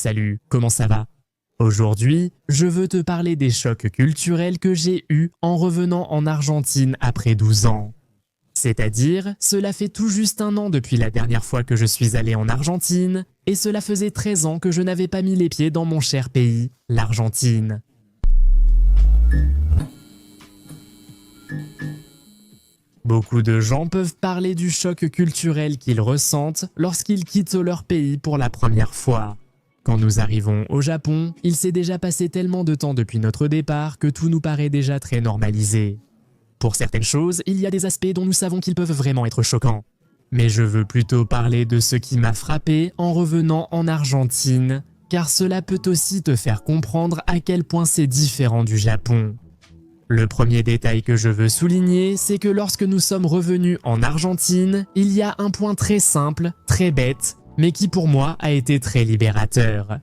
Salut, comment ça va? Aujourd'hui, je veux te parler des chocs culturels que j'ai eus en revenant en Argentine après 12 ans. C'est-à-dire, cela fait tout juste 1 an depuis la dernière fois que je suis allé en Argentine, et cela faisait 13 ans que je n'avais pas mis les pieds dans mon cher pays, l'Argentine. Beaucoup de gens peuvent parler du choc culturel qu'ils ressentent lorsqu'ils quittent leur pays pour la première fois. Quand nous arrivons au Japon, il s'est déjà passé tellement de temps depuis notre départ que tout nous paraît déjà très normalisé. Pour certaines choses, il y a des aspects dont nous savons qu'ils peuvent vraiment être choquants. Mais je veux plutôt parler de ce qui m'a frappé en revenant en Argentine, car cela peut aussi te faire comprendre à quel point c'est différent du Japon. Le premier détail que je veux souligner, c'est que lorsque nous sommes revenus en Argentine, il y a un point très simple, très bête, mais qui pour moi a été très libérateur.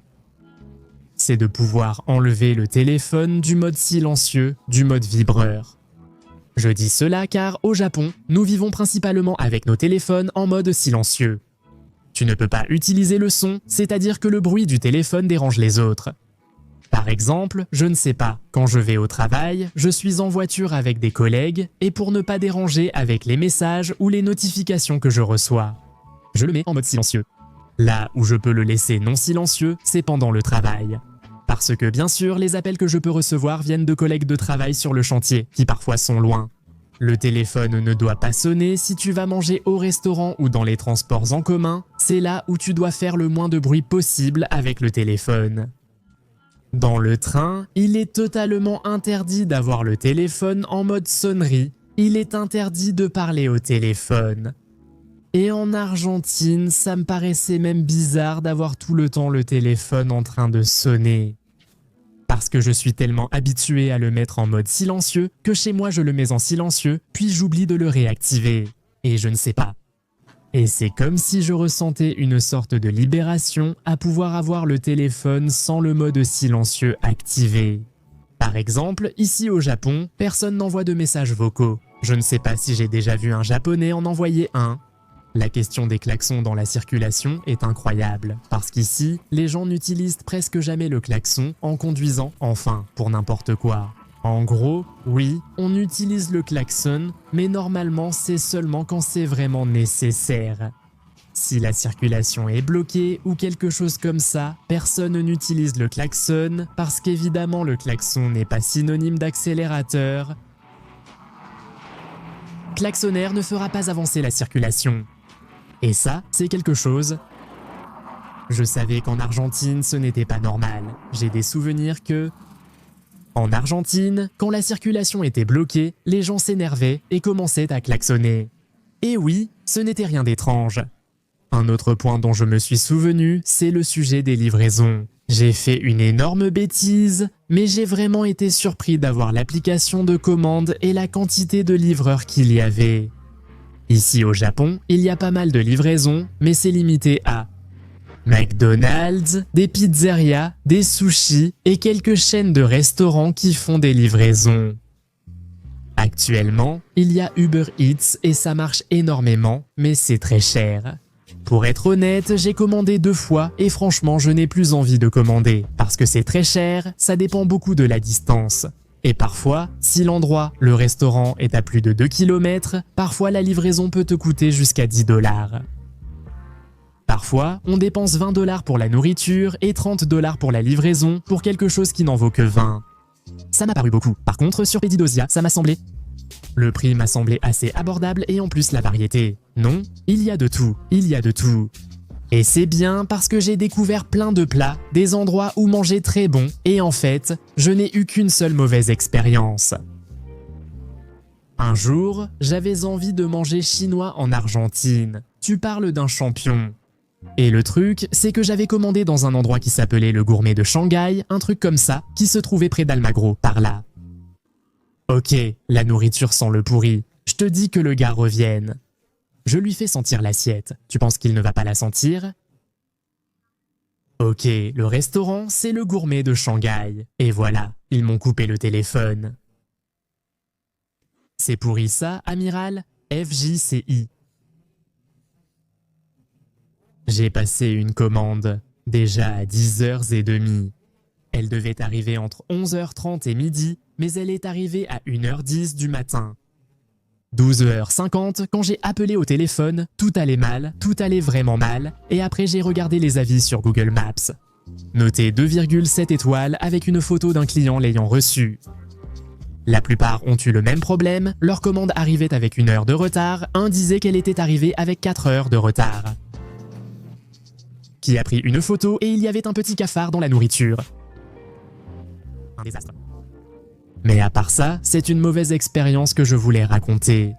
C'est de pouvoir enlever le téléphone du mode silencieux, du mode vibreur. Je dis cela car au Japon, nous vivons principalement avec nos téléphones en mode silencieux. Tu ne peux pas utiliser le son, c'est-à-dire que le bruit du téléphone dérange les autres. Par exemple, je ne sais pas, quand je vais au travail, je suis en voiture avec des collègues et pour ne pas déranger avec les messages ou les notifications que je reçois, je le mets en mode silencieux. Là où je peux le laisser non silencieux, c'est pendant le travail. Parce que bien sûr, les appels que je peux recevoir viennent de collègues de travail sur le chantier, qui parfois sont loin. Le téléphone ne doit pas sonner si tu vas manger au restaurant ou dans les transports en commun, c'est là où tu dois faire le moins de bruit possible avec le téléphone. Dans le train, il est totalement interdit d'avoir le téléphone en mode sonnerie, il est interdit de parler au téléphone. Et en Argentine, ça me paraissait même bizarre d'avoir tout le temps le téléphone en train de sonner. Parce que je suis tellement habitué à le mettre en mode silencieux que chez moi je le mets en silencieux, puis j'oublie de le réactiver. Et je ne sais pas. Et c'est comme si je ressentais une sorte de libération à pouvoir avoir le téléphone sans le mode silencieux activé. Par exemple, ici au Japon, personne n'envoie de messages vocaux. Je ne sais pas si j'ai déjà vu un japonais en envoyer un. La question des klaxons dans la circulation est incroyable, parce qu'ici, les gens n'utilisent presque jamais le klaxon en conduisant, enfin, pour n'importe quoi. En gros, oui, on utilise le klaxon, mais normalement c'est seulement quand c'est vraiment nécessaire. Si la circulation est bloquée ou quelque chose comme ça, personne n'utilise le klaxon, parce qu'évidemment le klaxon n'est pas synonyme d'accélérateur. Klaxonner ne fera pas avancer la circulation. Et ça, c'est quelque chose. Je savais qu'en Argentine, ce n'était pas normal. J'ai des souvenirs que... En Argentine, quand la circulation était bloquée, les gens s'énervaient et commençaient à klaxonner. Et oui, ce n'était rien d'étrange. Un autre point dont je me suis souvenu, c'est le sujet des livraisons. J'ai fait une énorme bêtise, mais j'ai vraiment été surpris d'avoir l'application de commande et la quantité de livreurs qu'il y avait. Ici au Japon, il y a pas mal de livraisons, mais c'est limité à McDonald's, des pizzerias, des sushis et quelques chaînes de restaurants qui font des livraisons. Actuellement, il y a Uber Eats et ça marche énormément, mais c'est très cher. Pour être honnête, j'ai commandé 2 fois et franchement, je n'ai plus envie de commander parce que c'est très cher, ça dépend beaucoup de la distance. Et parfois, si l'endroit, le restaurant, est à plus de 2 km, parfois la livraison peut te coûter jusqu'à 10 $. Parfois, on dépense 20 $ pour la nourriture et 30 $ pour la livraison pour quelque chose qui n'en vaut que 20. Ça m'a paru beaucoup. Par contre, sur Pedidosia, ça m'a semblé... Le prix m'a semblé assez abordable et en plus la variété. Non, il y a de tout, il y a de tout. Et c'est bien parce que j'ai découvert plein de plats, des endroits où manger très bon, et en fait, je n'ai eu qu'une seule mauvaise expérience. Un jour, j'avais envie de manger chinois en Argentine. Tu parles d'un champion. Et le truc, c'est que j'avais commandé dans un endroit qui s'appelait le Gourmet de Shanghai, un truc comme ça, qui se trouvait près d'Almagro, par là. Ok, la nourriture sent le pourri. Je te dis que le gars revienne. Je lui fais sentir l'assiette. Tu penses qu'il ne va pas la sentir? Ok, le restaurant, c'est le Gourmet de Shanghai. Et voilà, ils m'ont coupé le téléphone. C'est pourri ça, amiral? FJCI. J'ai passé une commande. Déjà à 10h30. Elle devait arriver entre 11h30 et midi, mais elle est arrivée à 1h10 du matin. 12h50, quand j'ai appelé au téléphone, tout allait mal, tout allait vraiment mal, et après j'ai regardé les avis sur Google Maps. Noté 2,7 étoiles avec une photo d'un client l'ayant reçu. La plupart ont eu le même problème, leur commande arrivait avec 1 heure de retard, un disait qu'elle était arrivée avec 4 heures de retard. Qui a pris une photo et il y avait un petit cafard dans la nourriture. Un désastre. Mais à part ça, c'est une mauvaise expérience que je voulais raconter.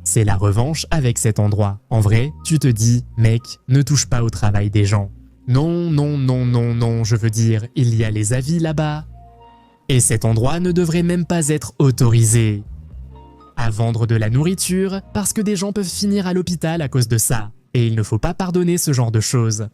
C'est la revanche avec cet endroit. En vrai, tu te dis, mec, ne touche pas au travail des gens. Non, non, non, non, non, je veux dire, il y a les avis là-bas. Et cet endroit ne devrait même pas être autorisé à vendre de la nourriture parce que des gens peuvent finir à l'hôpital à cause de ça. Et il ne faut pas pardonner ce genre de choses.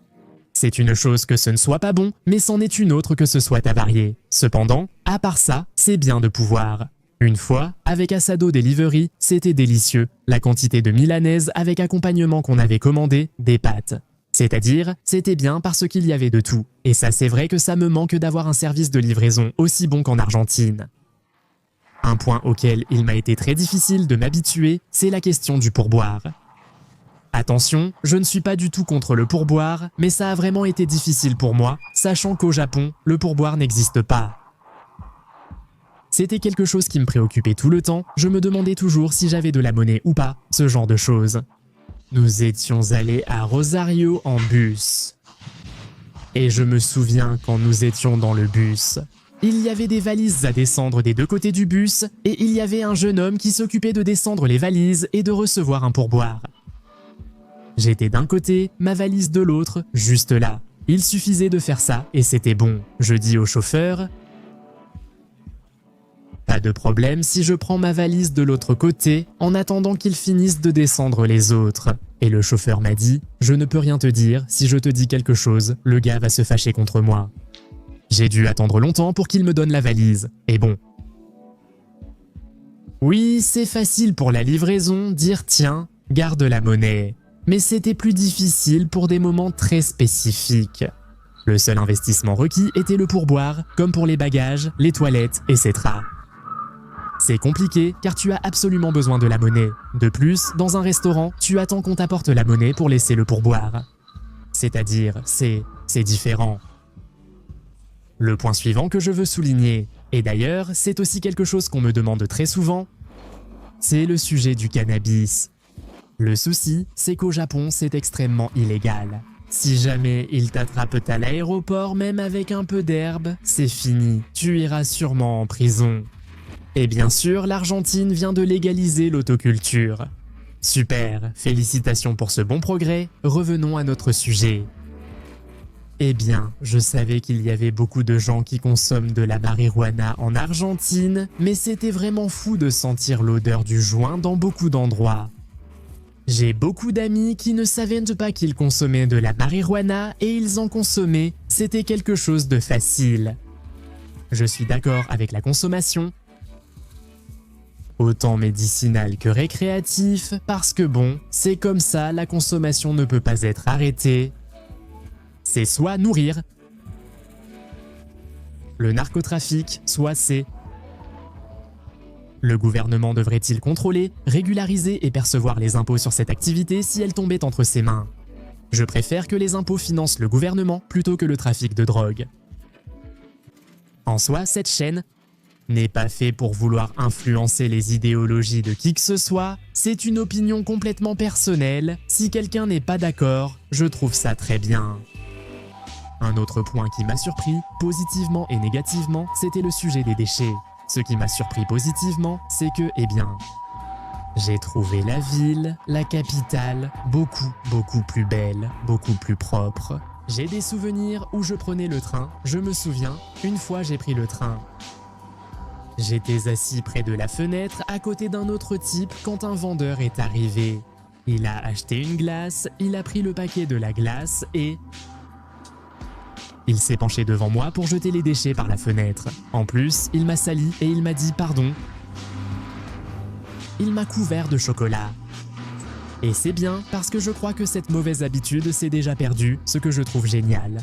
C'est une chose que ce ne soit pas bon, mais c'en est une autre que ce soit avarié. Cependant, à part ça, c'est bien de pouvoir. Une fois, avec Asado Delivery, c'était délicieux. La quantité de milanaises avec accompagnement qu'on avait commandé, des pâtes. C'est-à-dire, c'était bien parce qu'il y avait de tout. Et ça, c'est vrai que ça me manque d'avoir un service de livraison aussi bon qu'en Argentine. Un point auquel il m'a été très difficile de m'habituer, c'est la question du pourboire. Attention, je ne suis pas du tout contre le pourboire, mais ça a vraiment été difficile pour moi, sachant qu'au Japon, le pourboire n'existe pas. C'était quelque chose qui me préoccupait tout le temps, je me demandais toujours si j'avais de la monnaie ou pas, ce genre de choses. Nous étions allés à Rosario en bus. Et je me souviens quand nous étions dans le bus. Il y avait des valises à descendre des deux côtés du bus, et il y avait un jeune homme qui s'occupait de descendre les valises et de recevoir un pourboire. J'étais d'un côté, ma valise de l'autre, juste là. Il suffisait de faire ça et c'était bon. Je dis au chauffeur, pas de problème si je prends ma valise de l'autre côté en attendant qu'ils finissent de descendre les autres. Et le chauffeur m'a dit, je ne peux rien te dire, si je te dis quelque chose, le gars va se fâcher contre moi. J'ai dû attendre longtemps pour qu'il me donne la valise. Et bon. Oui, c'est facile pour la livraison, dire tiens, garde la monnaie. Mais c'était plus difficile pour des moments très spécifiques. Le seul investissement requis était le pourboire, comme pour les bagages, les toilettes, etc. C'est compliqué car tu as absolument besoin de la monnaie. De plus, dans un restaurant, tu attends qu'on t'apporte la monnaie pour laisser le pourboire. C'est-à-dire, c'est différent. Le point suivant que je veux souligner, et d'ailleurs, c'est aussi quelque chose qu'on me demande très souvent, c'est le sujet du cannabis. Le souci, c'est qu'au Japon, c'est extrêmement illégal. Si jamais ils t'attrapent à l'aéroport, même avec un peu d'herbe, c'est fini, tu iras sûrement en prison. Et bien sûr, l'Argentine vient de légaliser l'autoculture. Super, félicitations pour ce bon progrès, revenons à notre sujet. Eh bien, je savais qu'il y avait beaucoup de gens qui consomment de la marijuana en Argentine, mais c'était vraiment fou de sentir l'odeur du joint dans beaucoup d'endroits. J'ai beaucoup d'amis qui ne savaient pas qu'ils consommaient de la marijuana et ils en consommaient, c'était quelque chose de facile. Je suis d'accord avec la consommation, autant médicinale que récréatif, parce que bon, c'est comme ça, la consommation ne peut pas être arrêtée. C'est soit nourrir, le narcotrafic, soit c'est... Le gouvernement devrait-il contrôler, régulariser et percevoir les impôts sur cette activité si elle tombait entre ses mains? Je préfère que les impôts financent le gouvernement plutôt que le trafic de drogue. En soi, cette chaîne n'est pas faite pour vouloir influencer les idéologies de qui que ce soit, c'est une opinion complètement personnelle, si quelqu'un n'est pas d'accord, je trouve ça très bien. Un autre point qui m'a surpris, positivement et négativement, c'était le sujet des déchets. Ce qui m'a surpris positivement, c'est que, eh bien, j'ai trouvé la ville, la capitale, beaucoup plus belle, beaucoup plus propre. J'ai des souvenirs où je prenais le train, je me souviens, une fois j'ai pris le train. J'étais assis près de la fenêtre à côté d'un autre type quand un vendeur est arrivé. Il a acheté une glace, il a pris le paquet de la glace et... Il s'est penché devant moi pour jeter les déchets par la fenêtre. En plus, il m'a sali et il m'a dit pardon. Il m'a couvert de chocolat. Et c'est bien parce que je crois que cette mauvaise habitude s'est déjà perdue, ce que je trouve génial.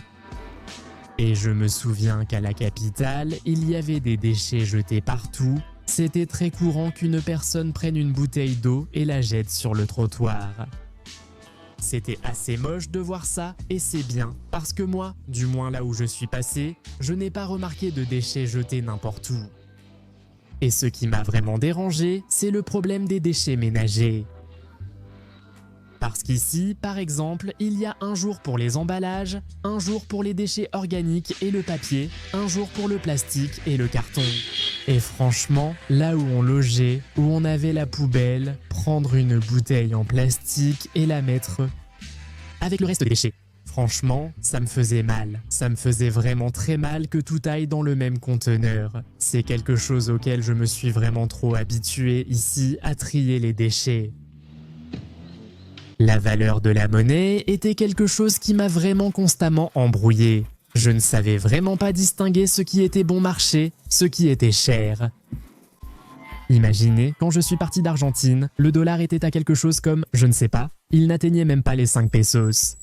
Et je me souviens qu'à la capitale, il y avait des déchets jetés partout. C'était très courant qu'une personne prenne une bouteille d'eau et la jette sur le trottoir. C'était assez moche de voir ça, et c'est bien, parce que moi, du moins là où je suis passé, je n'ai pas remarqué de déchets jetés n'importe où. Et ce qui m'a vraiment dérangé, c'est le problème des déchets ménagers. Parce qu'ici, par exemple, il y a un jour pour les emballages, un jour pour les déchets organiques et le papier, un jour pour le plastique et le carton. Et franchement, là où on logeait, où on avait la poubelle, prendre une bouteille en plastique et la mettre avec le reste des déchets. Franchement, ça me faisait mal. Ça me faisait vraiment très mal que tout aille dans le même conteneur. C'est quelque chose auquel je me suis vraiment trop habitué ici à trier les déchets. La valeur de la monnaie était quelque chose qui m'a vraiment constamment embrouillé. Je ne savais vraiment pas distinguer ce qui était bon marché, ce qui était cher. Imaginez, quand je suis parti d'Argentine, le dollar était à quelque chose comme, je ne sais pas, il n'atteignait même pas les 5 pesos.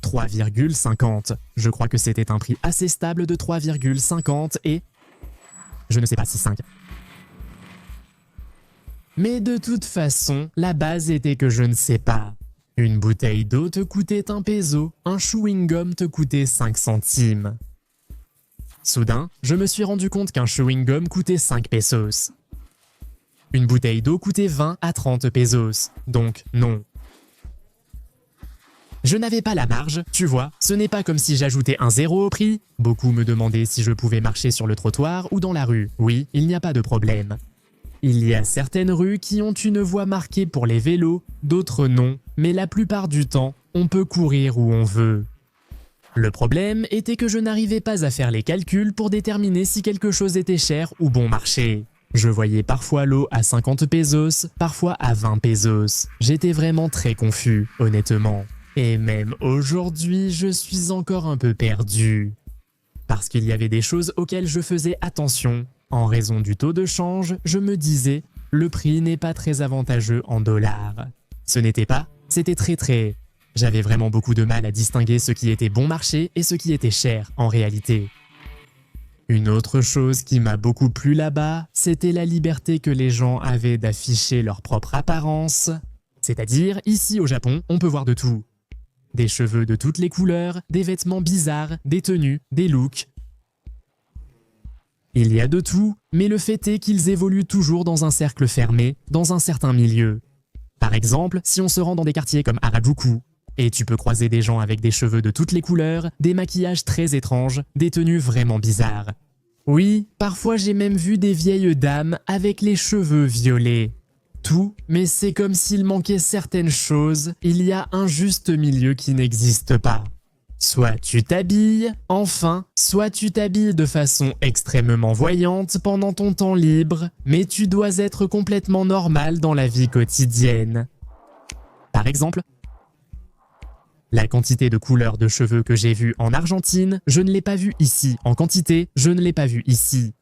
3,50. Je crois que c'était un prix assez stable de 3,50 et... je ne sais pas si 5. Mais de toute façon, la base était que je ne sais pas. Une bouteille d'eau te coûtait 1 peso, un chewing-gum te coûtait 5 centimes. Soudain, je me suis rendu compte qu'un chewing-gum coûtait 5 pesos. Une bouteille d'eau coûtait 20 à 30 pesos, donc non. Je n'avais pas la marge, tu vois, ce n'est pas comme si j'ajoutais un zéro au prix. Beaucoup me demandaient si je pouvais marcher sur le trottoir ou dans la rue. Oui, il n'y a pas de problème. Il y a certaines rues qui ont une voie marquée pour les vélos, d'autres non, mais la plupart du temps, on peut courir où on veut. Le problème était que je n'arrivais pas à faire les calculs pour déterminer si quelque chose était cher ou bon marché. Je voyais parfois l'eau à 50 pesos, parfois à 20 pesos. J'étais vraiment très confus, honnêtement. Et même aujourd'hui, je suis encore un peu perdu. Parce qu'il y avait des choses auxquelles je faisais attention. En raison du taux de change, je me disais, le prix n'est pas très avantageux en dollars. Ce n'était pas, c'était très... J'avais vraiment beaucoup de mal à distinguer ce qui était bon marché et ce qui était cher en réalité. Une autre chose qui m'a beaucoup plu là-bas, c'était la liberté que les gens avaient d'afficher leur propre apparence. C'est-à-dire, ici au Japon, on peut voir de tout. Des cheveux de toutes les couleurs, des vêtements bizarres, des tenues, des looks. Il y a de tout, mais le fait est qu'ils évoluent toujours dans un cercle fermé, dans un certain milieu. Par exemple, si on se rend dans des quartiers comme Harajuku, et tu peux croiser des gens avec des cheveux de toutes les couleurs, des maquillages très étranges, des tenues vraiment bizarres. Oui, parfois j'ai même vu des vieilles dames avec les cheveux violets. Tout, mais c'est comme s'il manquait certaines choses, il y a un juste milieu qui n'existe pas. Soit tu t'habilles, enfin, soit tu t'habilles de façon extrêmement voyante pendant ton temps libre, mais tu dois être complètement normal dans la vie quotidienne. Par exemple, la quantité de couleurs de cheveux que j'ai vue en Argentine, je ne l'ai pas vue ici. En quantité, je ne l'ai pas vue ici.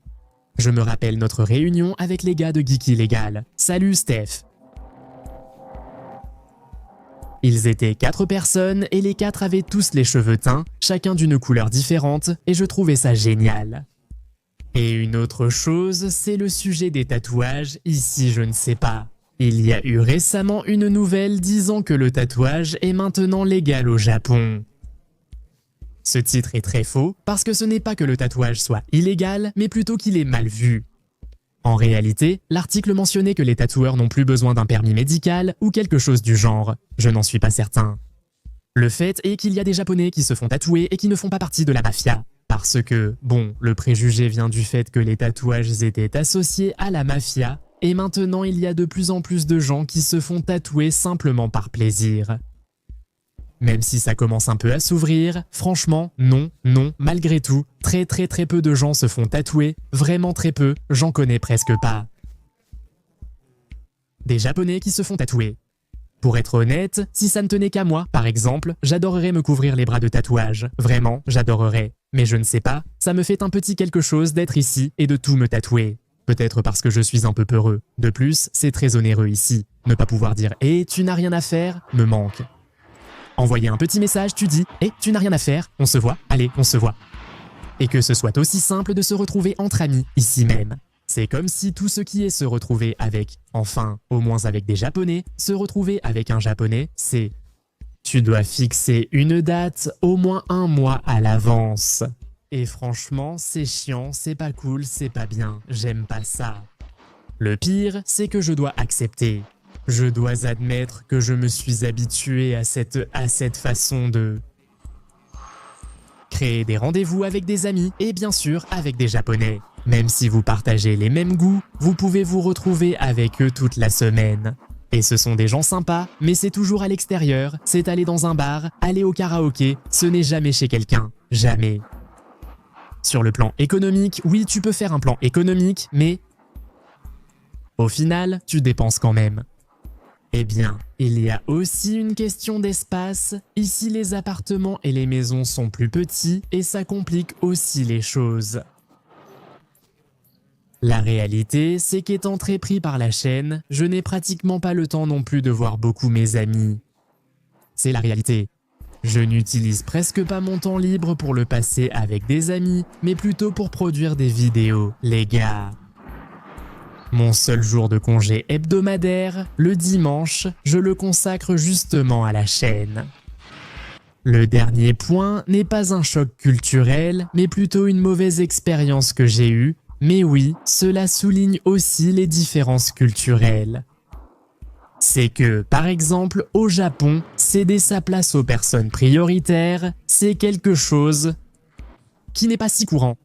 Je me rappelle notre réunion avec les gars de Geeky Légal. Salut Steph. Ils étaient 4 personnes et les 4 avaient tous les cheveux teints, chacun d'une couleur différente, et je trouvais ça génial. Et une autre chose, c'est le sujet des tatouages, ici je ne sais pas. Il y a eu récemment une nouvelle disant que le tatouage est maintenant légal au Japon. Ce titre est très faux, parce que ce n'est pas que le tatouage soit illégal, mais plutôt qu'il est mal vu. En réalité, l'article mentionnait que les tatoueurs n'ont plus besoin d'un permis médical ou quelque chose du genre. Je n'en suis pas certain. Le fait est qu'il y a des Japonais qui se font tatouer et qui ne font pas partie de la mafia. Parce que, bon, le préjugé vient du fait que les tatouages étaient associés à la mafia, et maintenant il y a de plus en plus de gens qui se font tatouer simplement par plaisir. Même si ça commence un peu à s'ouvrir, franchement, non, malgré tout, très peu de gens se font tatouer, vraiment très peu, j'en connais presque pas. Des Japonais qui se font tatouer. Pour être honnête, si ça ne tenait qu'à moi, par exemple, j'adorerais me couvrir les bras de tatouages, vraiment, j'adorerais. Mais je ne sais pas, ça me fait un petit quelque chose d'être ici et de tout me tatouer. Peut-être parce que je suis un peu peureux. De plus, c'est très onéreux ici. Ne pas pouvoir dire « Eh, tu n'as rien à faire » me manque. Envoyer un petit message, tu dis « Eh, tu n'as rien à faire, on se voit, allez, on se voit ». Et que ce soit aussi simple de se retrouver entre amis, ici même. C'est comme si tout ce qui est se retrouver avec, enfin, au moins avec des Japonais, se retrouver avec un Japonais, c'est tu dois fixer une date au moins 1 mois à l'avance. Et franchement, c'est chiant, c'est pas cool, c'est pas bien, j'aime pas ça. Le pire, c'est que je dois accepter. Je dois admettre que je me suis habitué à cette façon de créer des rendez-vous avec des amis et bien sûr avec des Japonais. Même si vous partagez les mêmes goûts, vous pouvez vous retrouver avec eux toute la semaine. Et ce sont des gens sympas, mais c'est toujours à l'extérieur, c'est aller dans un bar, aller au karaoké, ce n'est jamais chez quelqu'un, jamais. Sur le plan économique, oui, tu peux faire un plan économique, mais au final, tu dépenses quand même. Eh bien, il y a aussi une question d'espace. Ici, les appartements et les maisons sont plus petits et ça complique aussi les choses. La réalité, c'est qu'étant très pris par la chaîne, je n'ai pratiquement pas le temps non plus de voir beaucoup mes amis. C'est la réalité. Je n'utilise presque pas mon temps libre pour le passer avec des amis, mais plutôt pour produire des vidéos, les gars. Mon seul jour de congé hebdomadaire, le dimanche, je le consacre justement à la chaîne. Le dernier point n'est pas un choc culturel, mais plutôt une mauvaise expérience que j'ai eue. Mais oui, cela souligne aussi les différences culturelles. C'est que, par exemple, au Japon, céder sa place aux personnes prioritaires, c'est quelque chose qui n'est pas si courant.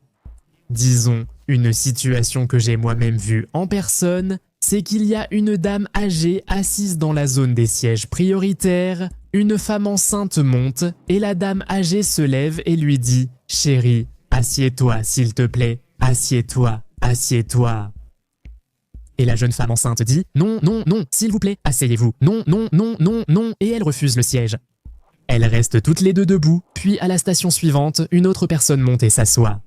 Disons, une situation que j'ai moi-même vue en personne, c'est qu'il y a une dame âgée assise dans la zone des sièges prioritaires, une femme enceinte monte et la dame âgée se lève et lui dit « Chérie, assieds-toi s'il te plaît. Assieds-toi, assieds-toi. » Et la jeune femme enceinte dit « Non, non, non, s'il vous plaît, asseyez-vous. Non, non, non, non, non. » Et elle refuse le siège. Elles restent toutes les deux debout, puis à la station suivante, une autre personne monte et s'assoit.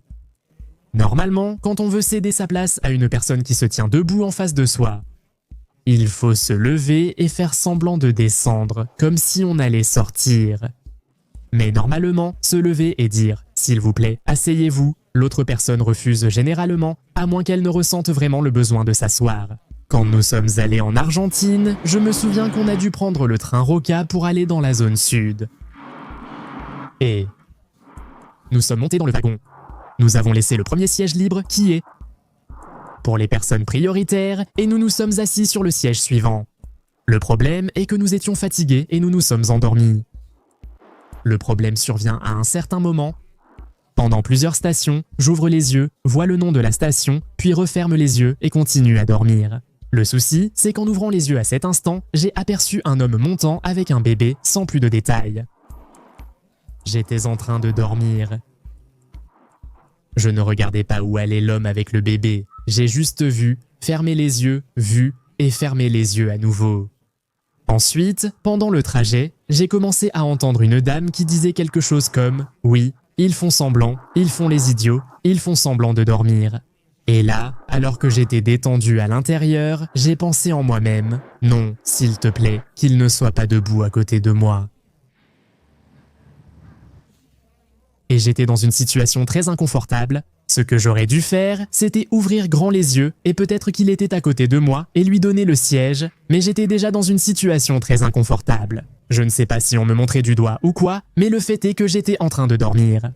Normalement, quand on veut céder sa place à une personne qui se tient debout en face de soi, il faut se lever et faire semblant de descendre, comme si on allait sortir. Mais normalement, se lever et dire « S'il vous plaît, asseyez-vous », l'autre personne refuse généralement, à moins qu'elle ne ressente vraiment le besoin de s'asseoir. Quand nous sommes allés en Argentine, je me souviens qu'on a dû prendre le train Roca pour aller dans la zone sud. Et nous sommes montés dans le wagon. Nous avons laissé le premier siège libre qui est pour les personnes prioritaires et nous nous sommes assis sur le siège suivant. Le problème est que nous étions fatigués et nous nous sommes endormis. Le problème survient à un certain moment. Pendant plusieurs stations, j'ouvre les yeux, vois le nom de la station, puis referme les yeux et continue à dormir. Le souci, c'est qu'en ouvrant les yeux à cet instant, j'ai aperçu un homme montant avec un bébé sans plus de détails. J'étais en train de dormir. Je ne regardais pas où allait l'homme avec le bébé. J'ai juste vu, fermé les yeux, vu et fermé les yeux à nouveau. Ensuite, pendant le trajet, j'ai commencé à entendre une dame qui disait quelque chose comme « Oui, ils font semblant, ils font les idiots, ils font semblant de dormir. » Et là, alors que j'étais détendu à l'intérieur, j'ai pensé en moi-même « Non, s'il te plaît, qu'il ne soit pas debout à côté de moi. » Et j'étais dans une situation très inconfortable. Ce que j'aurais dû faire, c'était ouvrir grand les yeux et peut-être qu'il était à côté de moi et lui donner le siège, mais j'étais déjà dans une situation très inconfortable. Je ne sais pas si on me montrait du doigt ou quoi, mais le fait est que j'étais en train de dormir.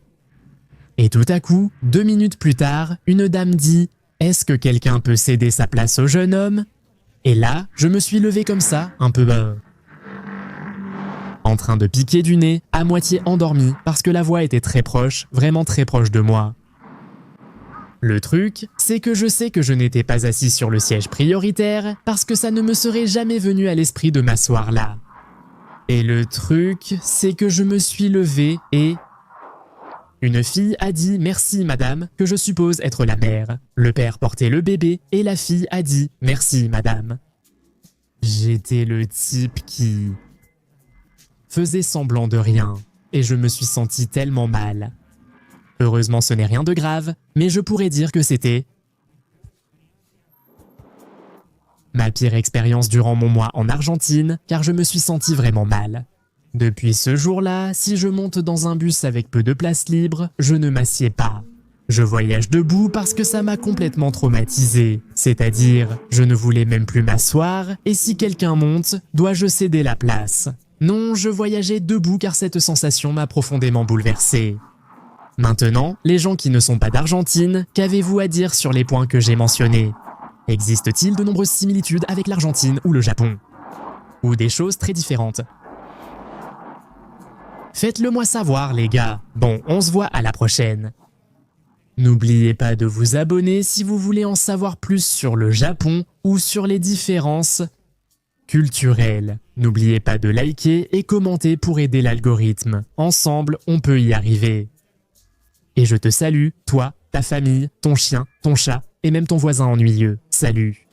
Et tout à coup, 2 minutes plus tard, une dame dit « Est-ce que quelqu'un peut céder sa place au jeune homme ?» Et là, je me suis levé comme ça, un peu en train de piquer du nez, à moitié endormi, parce que la voix était très proche, vraiment très proche de moi. Le truc, c'est que je sais que je n'étais pas assis sur le siège prioritaire, parce que ça ne me serait jamais venu à l'esprit de m'asseoir là. Et le truc, c'est que je me suis levé et... Une fille a dit « Merci madame », que je suppose être la mère. Le père portait le bébé et la fille a dit « Merci madame ». J'étais le type qui faisait semblant de rien et je me suis senti tellement mal. Heureusement ce n'est rien de grave, mais je pourrais dire que c'était ma pire expérience durant mon mois en Argentine car je me suis senti vraiment mal. Depuis ce jour-là, si je monte dans un bus avec peu de place libre, je ne m'assieds pas. Je voyage debout parce que ça m'a complètement traumatisé. C'est-à-dire, je ne voulais même plus m'asseoir et si quelqu'un monte, dois-je céder la place? Non, je voyageais debout car cette sensation m'a profondément bouleversé. Maintenant, les gens qui ne sont pas d'Argentine, qu'avez-vous à dire sur les points que j'ai mentionnés? Existe-t-il de nombreuses similitudes avec l'Argentine ou le Japon? Ou des choses très différentes? Faites-le moi savoir les gars. Bon, on se voit à la prochaine. N'oubliez pas de vous abonner si vous voulez en savoir plus sur le Japon ou sur les différences culturelles. N'oubliez pas de liker et commenter pour aider l'algorithme. Ensemble, on peut y arriver. Et je te salue, toi, ta famille, ton chien, ton chat et même ton voisin ennuyeux. Salut!